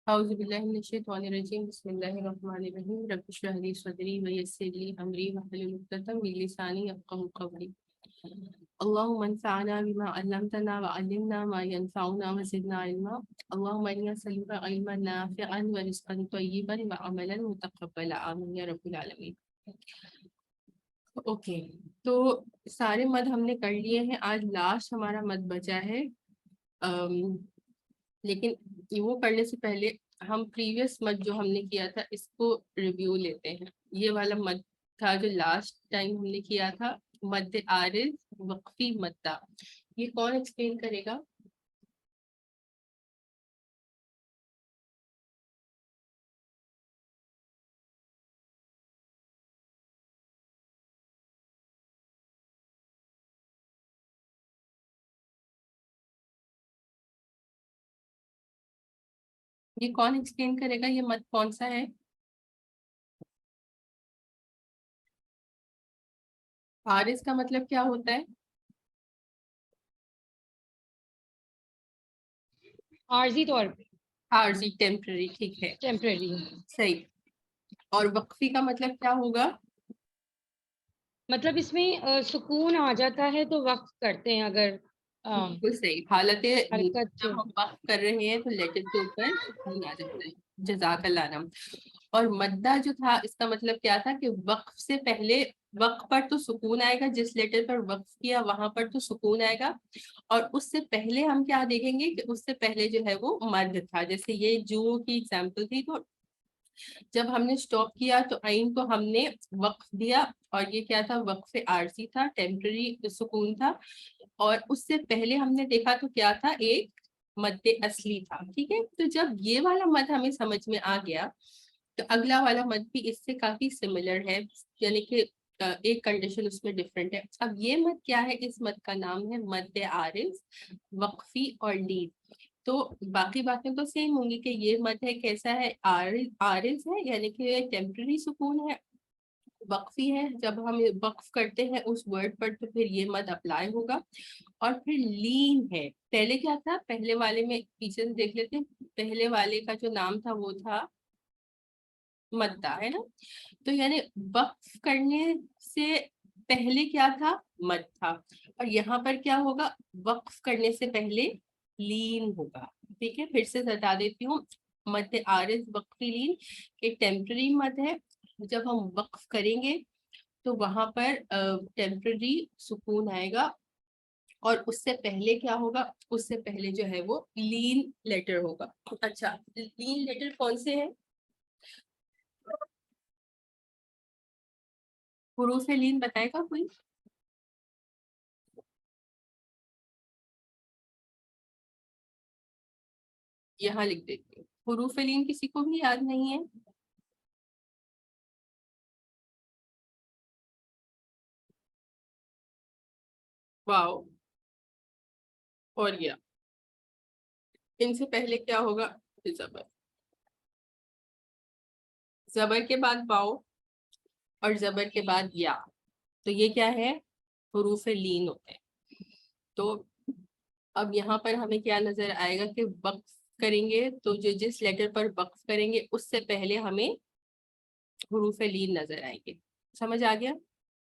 اعوذ باللہ من الشیطان الرجیم بسم اللہ الرحمن الرحیم رب اشرح لی صدری ویسر لی امری واحلل عقدۃ من لسانی یفقهوا قولی اللهم انفعنا بما علمتنا وعلمنا ما ينفعنا وزدنا علما اللهم اني اسالك علما نافعا ورزقا طيبا وعملا متقبلا آمین یا رب العالمین۔ اوکے، تو سارے مد ہم نے کر لیے ہیں، آج لاسٹ ہمارا مد بچا ہے، لیکن وہ کرنے سے پہلے ہم پریویس مد جو ہم نے کیا تھا اس کو ریویو لیتے ہیں۔ یہ والا مد تھا جو لاسٹ ٹائم ہم نے کیا تھا، مد عارض وقفی مدہ۔ یہ کون ایکسپلین کرے گا؟ یہ کون ایکسپلین کرے گا؟ یہ مد کون سا ہے؟ عارض کا مطلب کیا ہوتا ہے؟ عارضی طور پہ، عارضی، ٹیمپرری، ٹھیک ہے، ٹیمپریری۔ صحیح۔ اور وقفی کا مطلب کیا ہوگا؟ مطلب اس میں سکون آ جاتا ہے تو وقف کرتے ہیں، اگر بالکل صحیح، حالت حرکت جب ہم وقف کر رہے ہیں تو لیٹر کے اوپر سکون آ جاتا ہے۔ جزاک اللہ نام۔ اور مدہ جو تھا اس کا مطلب کیا تھا کہ وقف سے پہلے، وقف پر تو سکون آئے گا، جس لیٹر پر وقف کیا وہاں پر تو سکون آئے گا، اور اس سے پہلے ہم کیا دیکھیں گے کہ اس سے پہلے جو ہے وہ مد تھا۔ جیسے یہ جو کی ایگزامپل تھی، تو جب ہم نے سٹاپ کیا تو عین کو ہم نے وقف دیا، اور یہ کیا تھا؟ وقف عارضی تھا، ٹیمپرری سکون تھا، اور اس سے پہلے ہم نے دیکھا تو کیا تھا؟ ایک مد اصلی تھا، ٹھیک ہے۔ تو جب یہ والا مد ہمیں سمجھ میں آ گیا تو اگلا والا مد بھی اس سے کافی سملر ہے، یعنی کہ ایک کنڈیشن اس میں ڈفرینٹ ہے۔ اب یہ مد کیا ہے؟ اس مد کا نام ہے مد عارض وقفی اور لید۔ تو باقی باتیں تو سیم ہوں گی کہ یہ مد ہے کیسا ہے؟ عارض ہے، یعنی کہ ٹیمپرری سکون ہے۔ وقفی ہے، جب ہم وقف کرتے ہیں اس ورڈ پر تو پھر یہ مد اپلائی ہوگا۔ اور پھر لین ہے، پہلے کیا تھا؟ پہلے والے میں پیچھے سے دیکھ لیتے ہیں، پہلے والے کا جو نام تھا وہ تھا مدہ، ہے نا؟ تو یعنی وقف کرنے سے پہلے کیا تھا؟ مد تھا، اور یہاں پر کیا ہوگا؟ وقف کرنے سے پہلے لین ہوگا، ٹھیک ہے۔ پھر سے بتا دیتی ہوں، مد عارض وقفی لین ایک ٹیمپرری مد ہے، جب ہم وقف کریں گے تو وہاں پر ٹیمپرری سکون آئے گا، اور اس سے پہلے کیا ہوگا؟ اس سے پہلے جو ہے وہ لین لیٹر ہوگا۔ اچھا، لین لیٹر کون سے ہیں؟ حروف لین بتائے گا کوئی؟ یہاں لکھ دیتی ہوں، حروف لین کسی کو بھی یاد نہیں ہے؟ واو، اور یا ان سے پہلے کیا ہوگا؟ زبر، زبر کے بعد واو، اور زبر کے بعد یا، تو یہ کیا ہے؟ حروف لین ہوتے ہیں۔ تو اب یہاں پر ہمیں کیا نظر آئے گا کہ وقف کریں گے تو جو جس لیٹر پر وقف کریں گے اس سے پہلے ہمیں حروف لین نظر آئیں گے۔ سمجھ آ گیا؟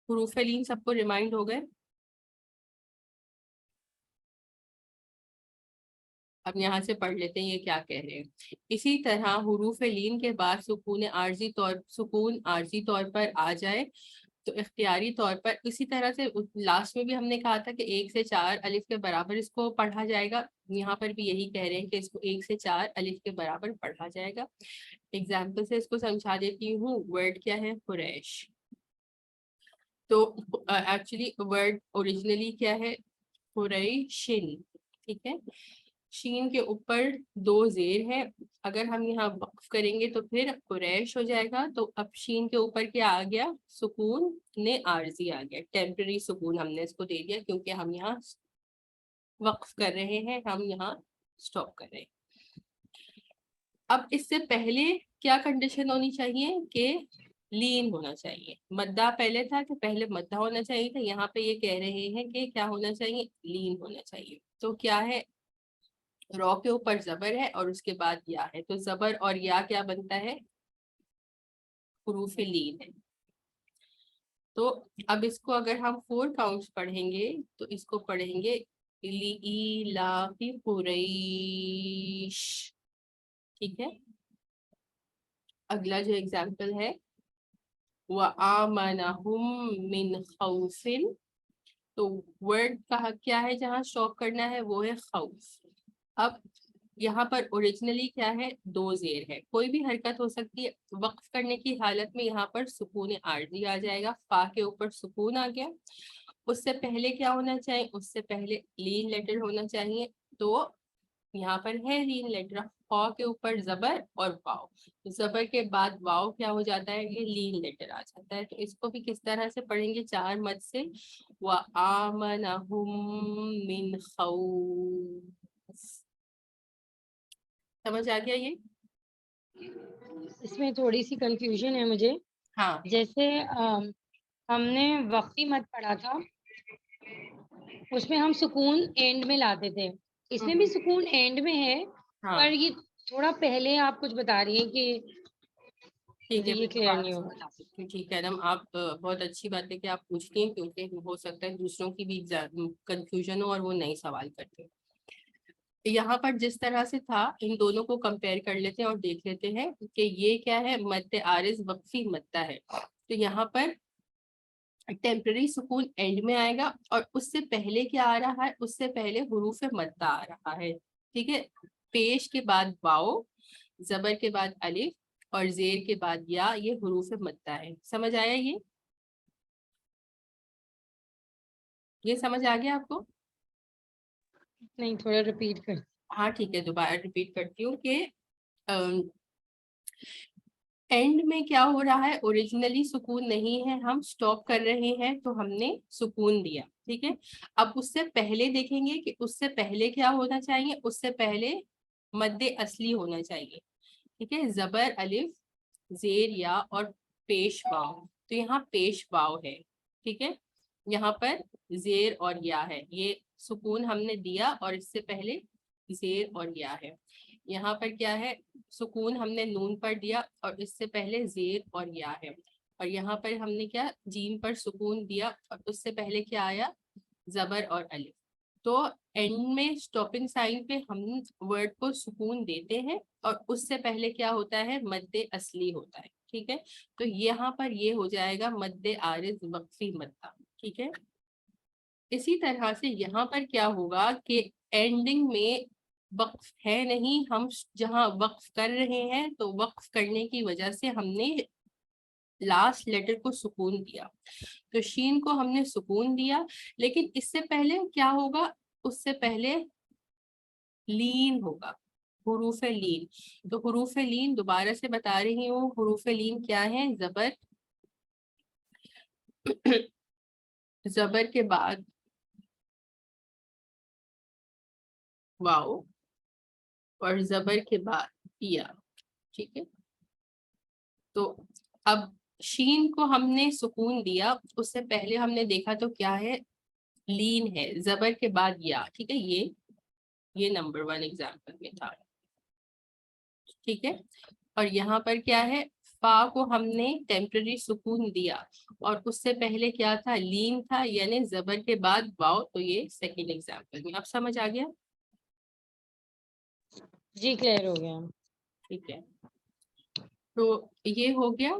حروف لین سب کو ریمائنڈ ہو گئے؟ اب یہاں سے پڑھ لیتے ہیں یہ کیا کہہ رہے ہیں۔ اسی طرح حروف لین کے بعد سکون عارضی طور پر آ جائے تو اختیاری طور پر اسی طرح سے لاسٹ میں بھی ہم نے کہا تھا کہ 1 سے 4 الف کے برابر اس کو پڑھا جائے گا، یہاں پر بھی یہی کہہ رہے ہیں کہ اس کو 1 سے 4 الف کے برابر پڑھا جائے گا۔ ایگزامپل سے اس کو سمجھا دیتی ہوں۔ ورڈ کیا ہے؟ قریش۔ تو ایکچولی ورڈ اوریجنلی کیا ہے؟ قریشن، ٹھیک ہے۔ شین کے اوپر 2 زیر ہے، اگر ہم یہاں وقف کریں گے تو پھر قریش ہو جائے گا۔ تو اب شین کے اوپر کیا آ گیا؟ سکون نے عارضی آ گیا، ٹیمپرری سکون ہم نے اس کو دے دیا، کیونکہ ہم یہاں وقف کر رہے ہیں، ہم یہاں سٹاپ کر رہے ہیں۔ اب اس سے پہلے کیا کنڈیشن ہونی چاہیے؟ کہ لین ہونا چاہیے۔ مدہ پہلے تھا کہ پہلے مدہ ہونا چاہیے تھا، یہاں پہ یہ کہہ رہے ہیں کہ کیا ہونا چاہیے؟ لین ہونا چاہیے۔ تو کیا ہے؟ رو کے اوپر زبر ہے اور اس کے بعد یا ہے، تو زبر اور یا کیا بنتا ہے؟ حروف لین ہے. تو اب اس کو اگر ہم 4 کاؤنٹس پڑھیں گے تو اس کو پڑھیں گے لِإِيلَافِ قُرَيْشٍ. ٹھیک ہے. اگلا جو ایگزامپل ہے وَآمَنَهُم مِّنْ خَوْفٍ، تو ورڈ کا کیا ہے جہاں اسٹاپ کرنا ہے وہ ہے خوف. اب یہاں پر اوریجنلی کیا ہے؟ 2 زیر ہے. کوئی بھی حرکت ہو سکتی ہے. وقف کرنے کی حالت میں یہاں پر سکون عارضی آ جائے گا. فا کے اوپر سکون آ گیا. اس سے پہلے کیا ہونا چاہیے؟ اس سے پہلے لین لیٹر ہونا چاہیے. تو یہاں پر ہے لین لیٹر. فا کے اوپر زبر اور واو. زبر کے بعد واو کیا ہو جاتا ہے؟ یہ لین لیٹر آ جاتا ہے. تو اس کو بھی کس طرح سے پڑھیں گے؟ 4 مد سے. وَآمَنَهُم مِّنْ خَوْفٍ. سمجھ آ گیا یہ؟ اس میں تھوڑی سی کنفیوژن ہے مجھے. ہاں جیسے ہم نے وقفی مد پڑھا تھا، اس میں ہم سکون اینڈ میں لاتے تھے. اس میں بھی سکون اینڈ میں ہے، ہاں پر یہ تھوڑا پہلے آپ کچھ بتا رہی ہیں کہ ٹھیک مجھے ہے. یہ میں کلیئر دوبارہ نہیں سے ہوگا. بتا دیتی ہوں. ٹھیک ہے میم، آپ بہت اچھی بات ہے کہ آپ پوچھتی ہیں، کیونکہ ہو سکتا ہے دوسروں کی بھی کنفیوژن ہو اور وہ نئی سوال کرتے ہیں. یہاں پر جس طرح سے تھا ان دونوں کو کمپیئر کر لیتے ہیں اور دیکھ لیتے ہیں کہ یہ کیا ہے؟ مد عارض وقفی مدہ ہے. تو یہاں پر ٹیمپرری سکون اینڈ میں آئے گا اور اس سے پہلے کیا آ رہا ہے؟ اس سے پہلے حروف مدہ آ رہا ہے. ٹھیک ہے. پیش کے بعد واو، زبر کے بعد الف اور زیر کے بعد یا، یہ حروف مدہ ہے. سمجھ آیا یہ سمجھ آ گیا آپ کو؟ نہیں، تھوڑا ریپیٹ کر. ہاں ٹھیک ہے، دوبارہ ریپیٹ کرتی ہوں کہ اینڈ میں کیا ہو رہا ہے؟ اوریجنلی سکون نہیں ہے، ہم سٹاپ کر رہے ہیں تو ہم نے سکون دیا. ٹھیک ہے. اب اس سے پہلے دیکھیں گے کہ اس سے پہلے کیا ہونا چاہیے. اس سے پہلے مد اصلی ہونا چاہیے. ٹھیک ہے. زبر الف زیر یا اور پیش واو. تو یہاں پیش واو ہے. ٹھیک ہے. یہاں پر زیر اور یا ہے. یہ سکون ہم نے دیا اور اس سے پہلے زیر اور یا ہے. یہاں پر کیا ہے؟ سکون ہم نے نون پر دیا اور اس سے پہلے زیر اور یا ہے. اور یہاں پر ہم نے کیا؟ جیم پر سکون دیا اور اس سے پہلے کیا آیا؟ زبر اور الف. تو اینڈ میں اسٹاپنگ سائن پہ ہم ورڈ کو سکون دیتے ہیں اور اس سے پہلے کیا ہوتا ہے؟ مد اصلی ہوتا ہے. ٹھیک ہے. تو یہاں پر یہ ہو جائے گا مد عارض وقفی مدہ. ٹھیک ہے. اسی طرح سے یہاں پر کیا ہوگا کہ اینڈنگ میں وقف ہے نہیں، ہم جہاں وقف کر رہے ہیں تو وقف کرنے کی وجہ سے ہم نے لاسٹ لیٹر کو سکون دیا. تو شین کو ہم نے سکون دیا، لیکن اس سے پہلے کیا ہوگا؟ اس سے پہلے لین ہوگا، حروف لین. تو حروف لین دوبارہ سے بتا رہی ہوں. حروف لین کیا ہے؟ زبر زبر کے بعد واو اور زبر کے بعد یا. ٹھیک ہے. تو اب شین کو ہم نے سکون دیا، اس سے پہلے ہم نے دیکھا تو کیا ہے؟ لین ہے. زبر کے بعد یا. ٹھیک ہے. یہ نمبر 1 ایگزامپل میں تھا. ٹھیک ہے. اور یہاں پر کیا ہے؟ فا کو ہم نے ٹیمپرری سکون دیا اور اس سے پہلے کیا تھا؟ لین تھا، یعنی زبر کے بعد واو. تو یہ سیکنڈ ایگزامپل میں. اب سمجھ آ گیا؟ جی کلیئر ہو گیا. ٹھیک ہے. تو یہ ہو گیا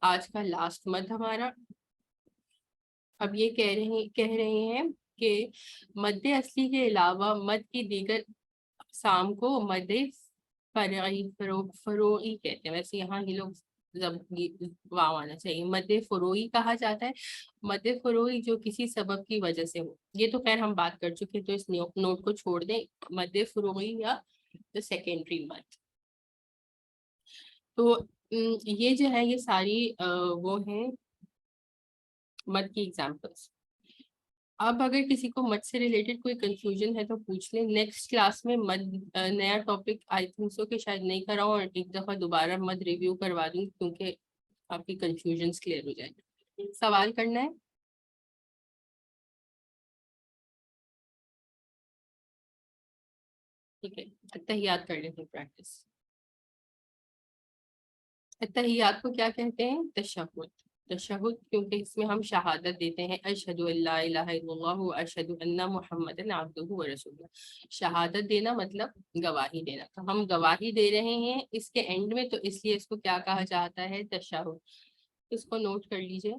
آج کا لاسٹ مد ہمارا. اب یہ کہہ رہے ہیں کہ مد اصلی کے علاوہ مد کی دیگر اقسام کو مد فرعی فروعی کہتے ہیں. ویسے یہاں یہ لوگ واو آنا چاہیے. مد فروعی کہا جاتا ہے. مد فروعی جو کسی سبب کی وجہ سے ہو. یہ تو خیر ہم بات کر چکے، تو اس نوٹ کو چھوڑ دیں. مد فروعی یا سیکنڈری مد. تو یہ جو ہے یہ ساری وہ ہیں مد کی ایگزامپلس. اب اگر کسی کو مد سے ریلیٹڈ کوئی کنفیوژن ہے تو پوچھ لیں. نیکسٹ کلاس میں مد نیا ٹاپک آئی تھنک سو کہ شاید نہیں کراؤں اور ایک دفعہ دوبارہ مد ریویو کروا دوں، کیونکہ آپ کی کنفیوژنس کلیئر ہو جائیں. سوال کرنا ہے؟ ٹھیک ہے, التحیات کر لیتے ہیں پریکٹس. التحیات کو کیا کہتے ہیں؟ تشہد. تشہد کیونکہ اس میں ہم شہادت دیتے ہیں, اشہد ان لا الہ الا اللہ و اشہد ان محمد عبدہ و رسولہ. شہادت دینا مطلب گواہی دینا, تو ہم گواہی دے رہے ہیں اس کے اینڈ میں, تو اس لیے اس کو کیا کہا جاتا ہے؟ تشہد. اس کو نوٹ کر لیجئے,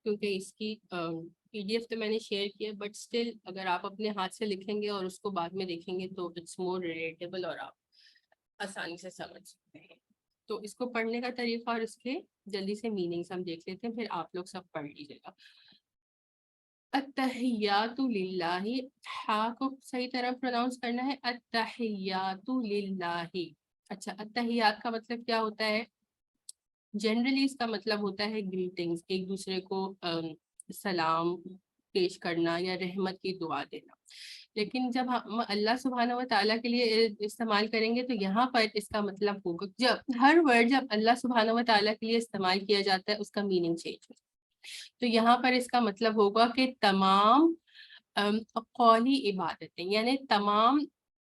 کیونکہ اس کی پی ڈی ایف تو میں نے شیئر کیا, بٹ اسٹل اگر آپ اپنے ہاتھ سے لکھیں گے اور اس کو بعد میں دیکھیں گے تو اٹس مور ریلیٹیبل اور آپ آسانی سے سمجھ سکتے ہیں. تو اس کو پڑھنے کا طریقہ اور اس کے جلدی سے میننگز ہم دیکھ لیتے ہیں, پھر آپ لوگ سب پڑھ لیجیے گا. التحیات للہ, ہا کو صحیح طرح پروناؤنس کرنا ہے, التحیات للہ. اچھا, التحیات کا مطلب کیا ہوتا ہے؟ جنرلی اس کا مطلب ہوتا ہے گریٹنگز, ایک دوسرے کو سلام پیش کرنا یا رحمت کی دعا دینا. لیکن جب ہم اللہ سبحانہ و تعالیٰ کے لیے استعمال کریں گے تو یہاں پر اس کا مطلب ہوگا, جب ہر ورڈ جب اللہ سبحانہ و تعالیٰ کے لیے استعمال کیا جاتا ہے اس کا میننگ چینج ہوتا ہے. تو یہاں پر اس کا مطلب ہوگا کہ تمام قولی عبادتیں, یعنی تمام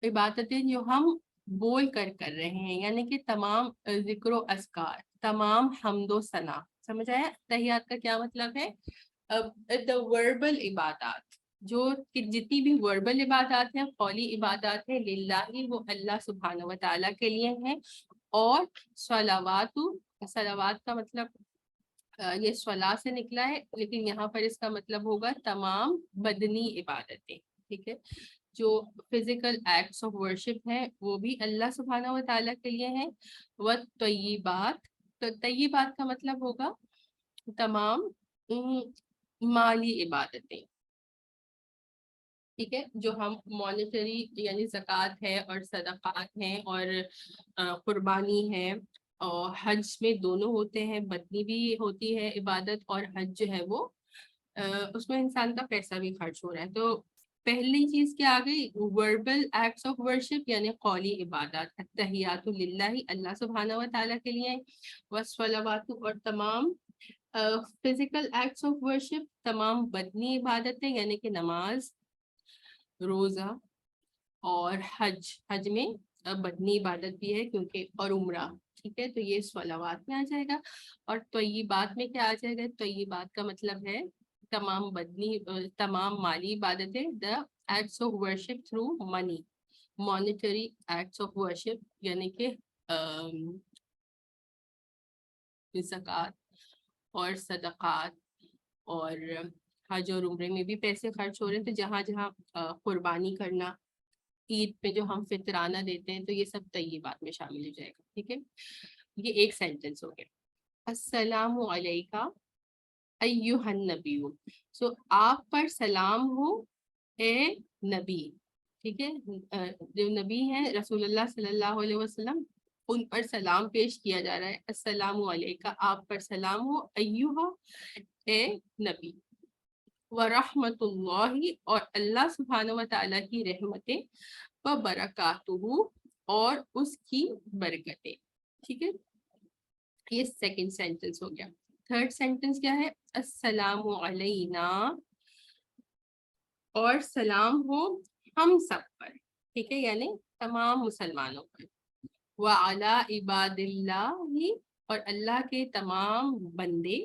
عبادتیں جو ہم بول کر رہے ہیں, یعنی کہ تمام ذکر و اذکار, تمام حمد و ثنا. سمجھ آیا تحیات کا کیا مطلب ہے؟ the verbal عبادات, جو کہ جتنی بھی وربل عبادات ہیں, قولی عبادات ہیں, للہ, وہ اللہ سبحانہ و تعالیٰ کے لیے ہیں. اور صلوات, صلوات کا مطلب یہ صلاح سے نکلا ہے, لیکن یہاں پر اس کا مطلب ہوگا تمام بدنی عبادتیں. ٹھیک ہے, جو فزیکل ایکٹس آف ورشپ ہیں وہ بھی اللہ سبحانہ و تعالیٰ کے لیے ہیں. والطیبات, تو طیبات کا مطلب ہوگا تمام مالی عبادتیں. ٹھیک ہے, جو ہم مانیٹری یعنی زکوٰۃ ہے اور صدقات ہیں اور قربانی ہے, اور حج میں دونوں ہوتے ہیں, بدنی بھی ہوتی ہے عبادت, اور حج جو ہے وہ اس میں انسان کا پیسہ بھی خرچ ہو رہا ہے. تو پہلی چیز کیا آ گئی؟ وربل ایکٹس آف ورشپ یعنی قولی عبادات. التحیات للہ, اللہ سبحانہ و تعالیٰ کے لیے, والصلوات, اور تمام فزیکل ایکٹس آف ورشپ, تمام بدنی عبادتیں یعنی کہ نماز, روزہ اور حج. حج میں بدنی عبادت بھی ہے کیونکہ, اور عمرہ. ٹھیک ہے, تو یہ صلوات میں آ جائے گا. اور طیبات میں کیا آ جائے گا؟ طیبات کا مطلب ہے تمام بدنی, تمام مالی عبادتیں, the acts of worship through money, monetary acts of worship, یعنی کہ زکوٰۃ اور صدقات, اور حج اور عمرے میں بھی پیسے خرچ ہو رہے ہیں. تو جہاں جہاں قربانی کرنا, عید پہ جو ہم فطرانہ دیتے ہیں, تو یہ سب طیبات میں شامل ہو جائے گا. ٹھیک ہے, یہ ایک سینٹنس ہو گیا. السلام علیکہ ایھا النبی, سو آپ پر سلام ہو اے نبی. ٹھیک ہے, جو نبی ہیں رسول اللہ صلی اللہ علیہ وسلم, ان پر سلام پیش کیا جا رہا ہے. السلام علیکہ, آپ پر سلام ہو, ایھا, اے نبی, ورحمۃ اللہ, اور اللہ سبحانہ و تعالیٰ کی رحمتیں, وبرکاتہ, اور اس کی برکتیں. ٹھیک ہے, یہ سیکنڈ سینٹنس ہو گیا. تھرڈ سینٹنس کیا ہے؟ السلام علینا, اور سلام ہو ہم سب پر. ٹھیک ہے, یعنی تمام مسلمانوں پر. وعلی عباد اللہ, اور اللہ کے تمام بندے,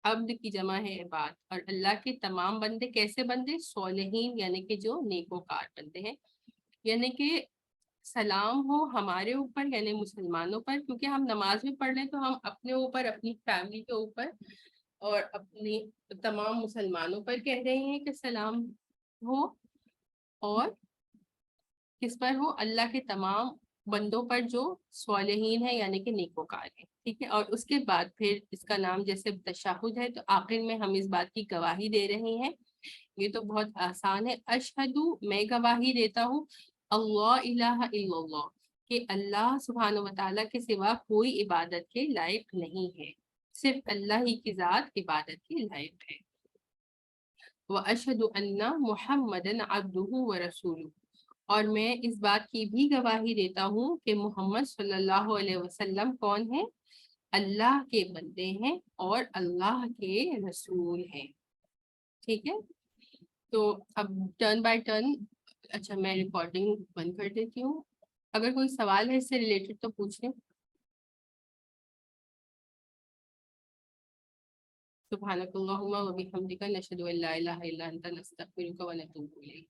عبد کی جمع ہے عباد, اور اللہ کے تمام بندے کیسے بندے؟ صالحین, یعنی کہ جو نیکوکار بندے ہیں. یعنی کہ سلام ہو ہمارے اوپر یعنی مسلمانوں پر, کیونکہ ہم نماز میں پڑھ لیں تو ہم اپنے اوپر, اپنی فیملی کے اوپر اور اپنی تمام مسلمانوں پر کہہ رہے ہیں کہ سلام ہو, اور کس پر ہو؟ اللہ کے تمام بندوں پر جو صالحین ہیں یعنی کہ نیکوکار ہیں. ٹھیک ہے, اور اس کے بعد پھر اس کا نام جیسے تشہد ہے, تو آخر میں ہم اس بات کی گواہی دے رہے ہیں. یہ تو بہت آسان ہے. اشہدو, میں گواہی دیتا ہوں, اللہ الہ الا اللہ, کہ اللہ سبحانہ و تعالیٰ کے سوا کوئی عبادت کے لائق نہیں ہے, صرف اللہ ہی کی ذات عبادت کے لائق ہے. وَأَشْهَدُ أَنَّ مُحَمَّدًا عَبْدُهُ وَرَسُولُهُ, اور میں اس بات کی بھی گواہی دیتا ہوں کہ محمد صلی اللہ علیہ وسلم کون ہیں؟ اللہ کے بندے ہیں اور اللہ کے رسول ہیں. ٹھیک ہے, تو اب ٹرن بائی ٹرن اچھا میں ریکارڈنگ بند کر دیتی ہوں. اگر کوئی سوال ہے اس سے ریلیٹڈ تو پوچھ لیں. سبحانک اللہم و بحمدک نشہد ان لا الہ الا انت نستغفرک و نتوب الیک.